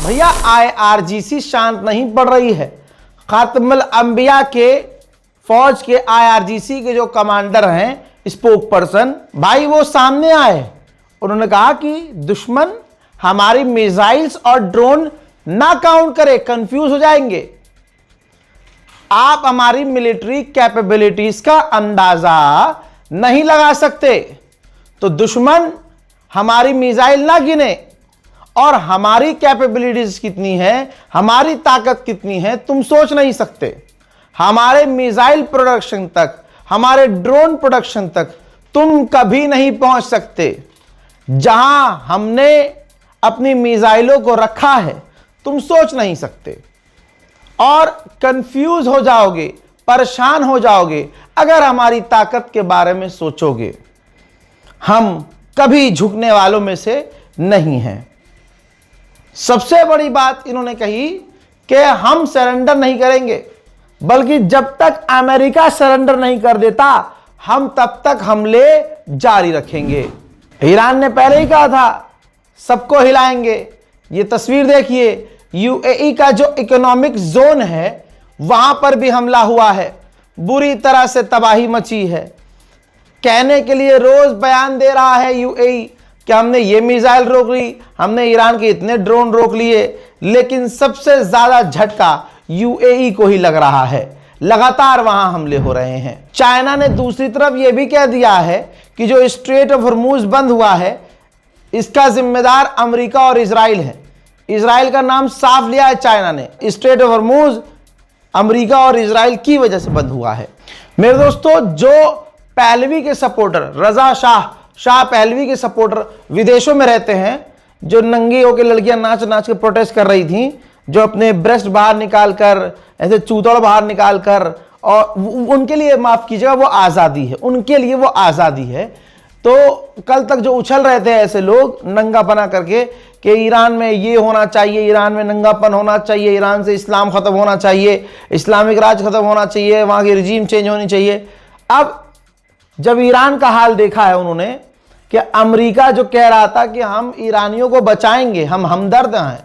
भैया IRGC शांत नहीं पड़ रही है। खातमुल अंबिया के फौज के IRGC के जो कमांडर हैं, स्पोक पर्सन भाई, वो सामने आए। उन्होंने कहा कि दुश्मन हमारी मिसाइल्स और ड्रोन ना काउंट करे, कंफ्यूज हो जाएंगे। आप हमारी मिलिट्री कैपेबिलिटीज का अंदाजा नहीं लगा सकते, तो दुश्मन हमारी मिसाइल ना गिने और हमारी कैपेबिलिटीज कितनी है, हमारी ताकत कितनी है, तुम सोच नहीं सकते। हमारे मिसाइल प्रोडक्शन तक, हमारे ड्रोन प्रोडक्शन तक तुम कभी नहीं पहुंच सकते। जहां हमने अपनी मिसाइलों को रखा है, तुम सोच नहीं सकते और कंफ्यूज हो जाओगे, परेशान हो जाओगे अगर हमारी ताकत के बारे में सोचोगे। हम कभी झुकने वालों में से नहीं हैं। सबसे बड़ी बात इन्होंने कही कि हम सरेंडर नहीं करेंगे, बल्कि जब तक अमेरिका सरेंडर नहीं कर देता, हम तब तक हमले जारी रखेंगे। ईरान ने पहले ही कहा था सबको हिलाएंगे। ये तस्वीर देखिए, यूएई का जो इकोनॉमिक जोन है वहां पर भी हमला हुआ है, बुरी तरह से तबाही मची है। कहने के लिए रोज बयान दे रहा है यूएई कि हमने ये मिसाइल रोक ली, हमने ईरान के इतने ड्रोन रोक लिए, लेकिन सबसे ज्यादा झटका यूएई को ही लग रहा है। लगातार वहां हमले हो रहे हैं। चाइना ने दूसरी तरफ यह भी कह दिया है कि जो स्ट्रेट ऑफ हॉर्मूज बंद हुआ है, इसका जिम्मेदार अमेरिका और इजराइल है। इजराइल का नाम साफ लिया है चाइना ने। स्ट्रेट ऑफ हॉर्मूज अमेरिका और इजराइल की वजह से बंद हुआ है। मेरे दोस्तों, जो पहलवी के सपोर्टर, रजा शाह पहलवी के सपोर्टर विदेशों में रहते हैं, जो नंगी होकर लड़कियां नाच नाच के प्रोटेस्ट कर रही थी, जो अपने ब्रेस्ट बाहर निकाल कर, ऐसे चूतड़ बाहर निकाल कर, और उनके लिए माफ कीजिएगा वो आज़ादी है, उनके लिए वो आज़ादी है। तो कल तक जो उछल रहे थे ऐसे लोग नंगापना करके कि ईरान में ये होना चाहिए, ईरान में नंगापन होना चाहिए, ईरान से इस्लाम खत्म होना चाहिए, इस्लामिक राज खत्म होना चाहिए, वहाँ की रिजीम चेंज होनी चाहिए। अब जब ईरान का हाल देखा है उन्होंने कि अमेरिका जो कह रहा था कि हम ईरानियों को बचाएंगे, हम हमदर्द हैं,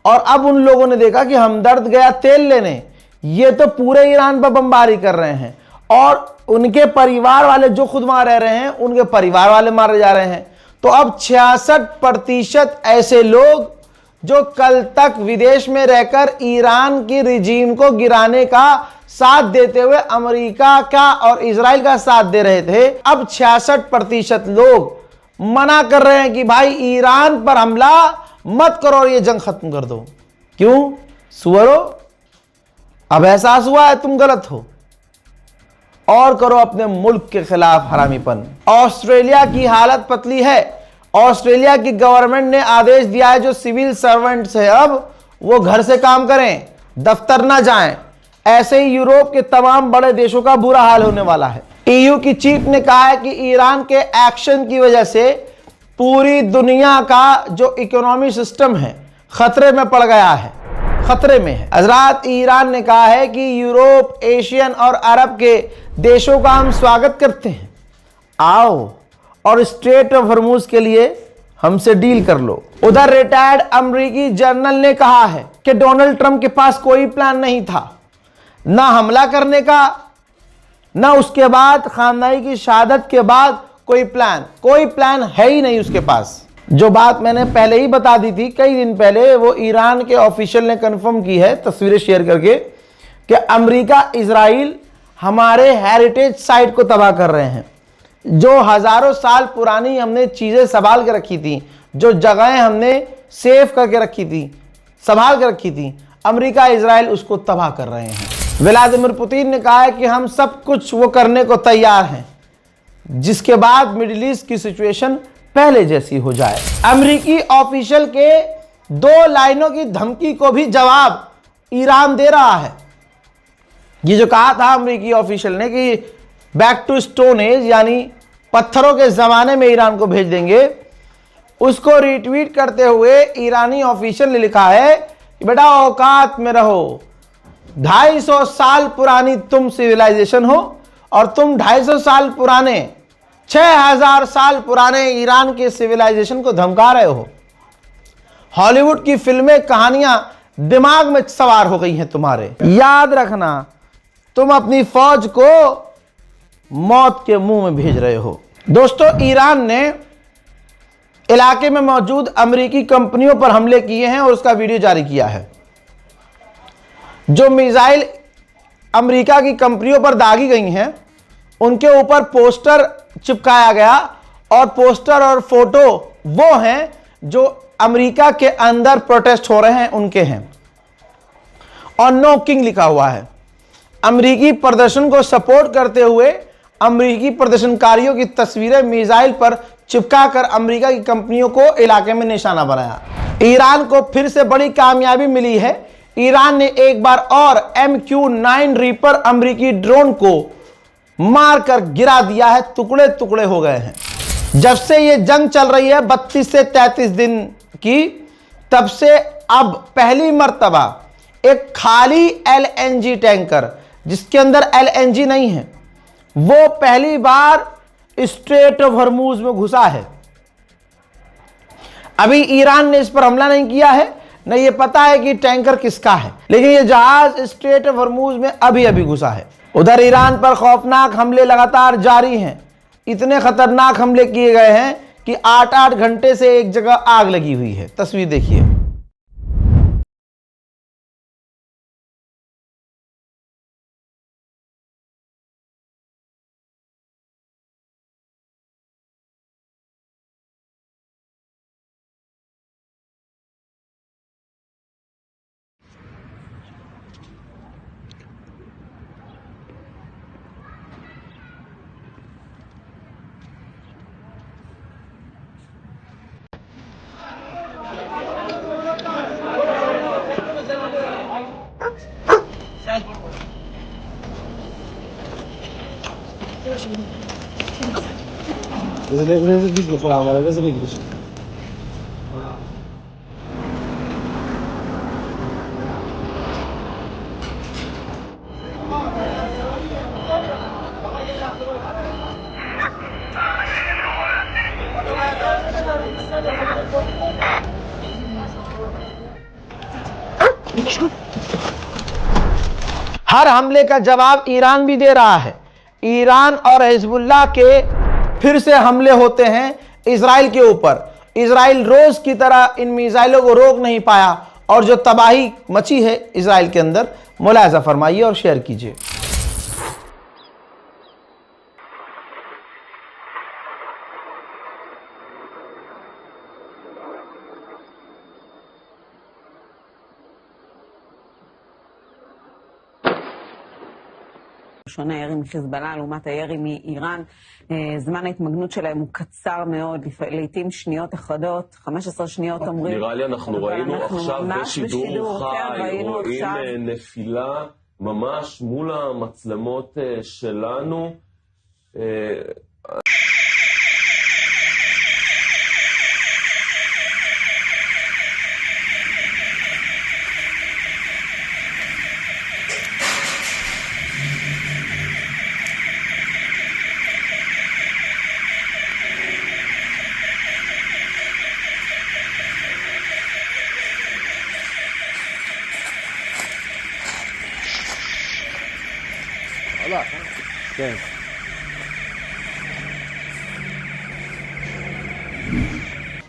और अब उन लोगों ने देखा कि हमदर्द गया तेल लेने, ये तो पूरे ईरान पर बमबारी कर रहे हैं और उनके परिवार वाले जो खुद वहां रह रहे हैं, उनके परिवार वाले मारे जा रहे हैं। तो अब 66% ऐसे लोग जो कल तक विदेश में रहकर ईरान की रिजीम को गिराने का साथ देते हुए अमेरिका का और इजराइल का साथ दे रहे थे, अब 66% लोग मना कर रहे हैं कि भाई ईरान पर हमला मत करो और ये जंग खत्म कर दो। क्यों सुअरो? अब एहसास हुआ है तुम गलत हो और करो अपने मुल्क के खिलाफ हरामीपन। ऑस्ट्रेलिया की हालत पतली है। ऑस्ट्रेलिया की गवर्नमेंट ने आदेश दिया है जो सिविल सर्वेंट्स है अब वो घर से काम करें, दफ्तर ना जाएं। ऐसे ही यूरोप के तमाम बड़े देशों का बुरा हाल होने वाला है। ईयू की चीफ ने कहा है कि ईरान के एक्शन की वजह से पूरी दुनिया का जो इकोनॉमी सिस्टम है खतरे में पड़ गया है, खतरे में है। हजरात, ईरान ने कहा है कि यूरोप, एशियन और अरब के देशों का हम स्वागत करते हैं, आओ और स्ट्रेट ऑफ हॉर्मूज के लिए हमसे डील कर लो। उधर रिटायर्ड अमेरिकी जनरल ने कहा है कि डोनाल्ड ट्रंप के पास कोई प्लान नहीं था, ना हमला करने का, ना उसके बाद खानदानी की शहादत के बाद कोई प्लान है ही नहीं उसके पास। जो बात मैंने पहले ही बता दी थी कई दिन पहले, वो ईरान के ऑफिशियल ने कंफर्म की है तस्वीरें शेयर करके कि अमेरिका, इजराइल हमारे हेरिटेज साइट को तबाह कर रहे हैं। जो हजारों साल पुरानी हमने चीजें संभाल के रखी थी, जो जगहें हमने सेव करके रखी थी, संभाल कर रखी थी, अमेरिका, इजराइल उसको तबाह कर रहे हैं। व्लादिमीर पुतिन ने कहा है कि हम सब कुछ वो करने को तैयार हैं जिसके बाद मिडिल ईस्ट की सिचुएशन पहले जैसी हो जाए। अमेरिकी ऑफिशियल के 2 लाइनों की धमकी को भी जवाब ईरान दे रहा है। ये जो कहा था अमेरिकी ऑफिशियल ने कि बैक टू स्टोन एज, यानी पत्थरों के जमाने में ईरान को भेज देंगे, उसको रिट्वीट करते हुए ईरानी ऑफिशियल ने लिखा है कि बेटा औकात में रहो, 250 साल पुरानी तुम सिविलाइजेशन हो और तुम 250 साल पुराने, 6000 साल पुराने ईरान के सिविलाइजेशन को धमका रहे हो। हॉलीवुड की फिल्में, कहानियां दिमाग में सवार हो गई हैं तुम्हारे। याद रखना, तुम अपनी फौज को मौत के मुंह में भेज रहे हो। दोस्तों, ईरान ने इलाके में मौजूद अमेरिकी कंपनियों पर हमले किए हैं और उसका वीडियो जारी किया है। जो मिसाइल अमेरिका की कंपनियों पर दागी गई हैं, उनके ऊपर पोस्टर चिपकाया गया और पोस्टर और फोटो वो हैं जो अमेरिका के अंदर प्रोटेस्ट हो रहे हैं, उनके हैं, और नो किंग लिखा हुआ है। अमेरिकी प्रदर्शन को सपोर्ट करते हुए अमेरिकी प्रदर्शनकारियों की तस्वीरें मिसाइल पर चिपकाकर अमेरिका की कंपनियों को इलाके में निशाना बनाया। ईरान को फिर से बड़ी कामयाबी मिली है। ईरान ने एक बार और MQ-9 रीपर अमेरिकी ड्रोन को मारकर गिरा दिया है, टुकड़े टुकड़े हो गए हैं। जब से ये जंग चल रही है 32 से 33 दिन की, तब से अब पहली मर्तबा एक खाली LNG टैंकर, जिसके अंदर LNG नहीं है, वो पहली बार स्ट्रेट ऑफ हॉर्मूज में घुसा है। अभी ईरान ने इस पर हमला नहीं किया है, न ये पता है कि टैंकर किसका है, लेकिन ये जहाज स्ट्रेट ऑफ हॉर्मूज में अभी अभी घुसा है। उधर ईरान पर खौफनाक हमले लगातार जारी हैं। इतने खतरनाक हमले किए गए हैं कि 8-8 घंटे से एक जगह आग लगी हुई है। तस्वीर देखिए। हर हमले का जवाब ईरान भी दे रहा है। ईरान और हिजबुल्लाह के फिर से हमले होते हैं इजराइल के ऊपर। इजराइल रोज की तरह इन मिसाइलों को रोक नहीं पाया और जो तबाही मची है इजराइल के अंदर, मुलाहिजा फरमाइए और शेयर कीजिए। שונה הירי מחיזבאללה לעומת הירי מאיראן. זמן ההתמגנות שלהם הוא קצר מאוד, לעתים שניות אחדות, 15 שניות אומרים. נראה לי אנחנו ראינו עכשיו בשידור חי, רואים נפילה ממש מול המצלמות שלנו.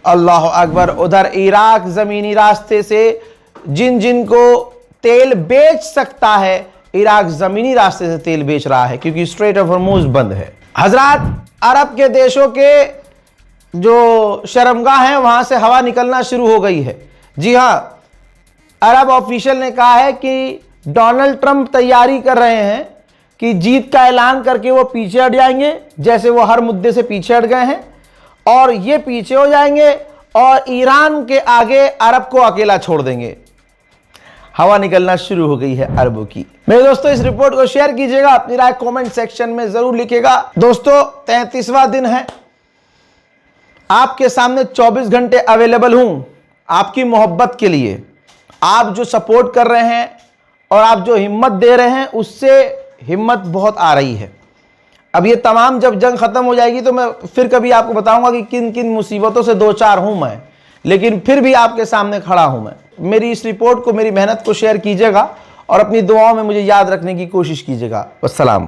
अल्लाह अकबर। उधर इराक जमीनी रास्ते से जिन जिन को तेल बेच सकता है, इराक जमीनी रास्ते से तेल बेच रहा है क्योंकि स्ट्रेट ऑफ हॉर्मूज बंद है। हजरात, अरब के देशों के जो शर्मगाह हैं वहां से हवा निकलना शुरू हो गई है। जी हां, अरब ऑफिशियल ने कहा है कि डोनाल्ड ट्रंप तैयारी कर रहे हैं कि जीत का ऐलान करके वो पीछे हट जाएंगे, जैसे वो हर मुद्दे से पीछे हट गए हैं, और ये पीछे हो जाएंगे और ईरान के आगे अरब को अकेला छोड़ देंगे। हवा निकलना शुरू हो गई है अरबों की। मेरे दोस्तों, इस रिपोर्ट को शेयर कीजिएगा, अपनी राय कमेंट सेक्शन में जरूर लिखिएगा। दोस्तों, 33वां दिन है, आपके सामने 24 घंटे अवेलेबल हूं आपकी मोहब्बत के लिए। आप जो सपोर्ट कर रहे हैं और आप जो हिम्मत दे रहे हैं, उससे हिम्मत बहुत आ रही है। अब ये तमाम जब जंग खत्म हो जाएगी तो मैं फिर कभी आपको बताऊंगा कि किन किन मुसीबतों से दो चार हूं मैं, लेकिन फिर भी आपके सामने खड़ा हूं मैं। मेरी इस रिपोर्ट को, मेरी मेहनत को शेयर कीजिएगा और अपनी दुआओं में मुझे याद रखने की कोशिश कीजिएगा। वस्सलाम।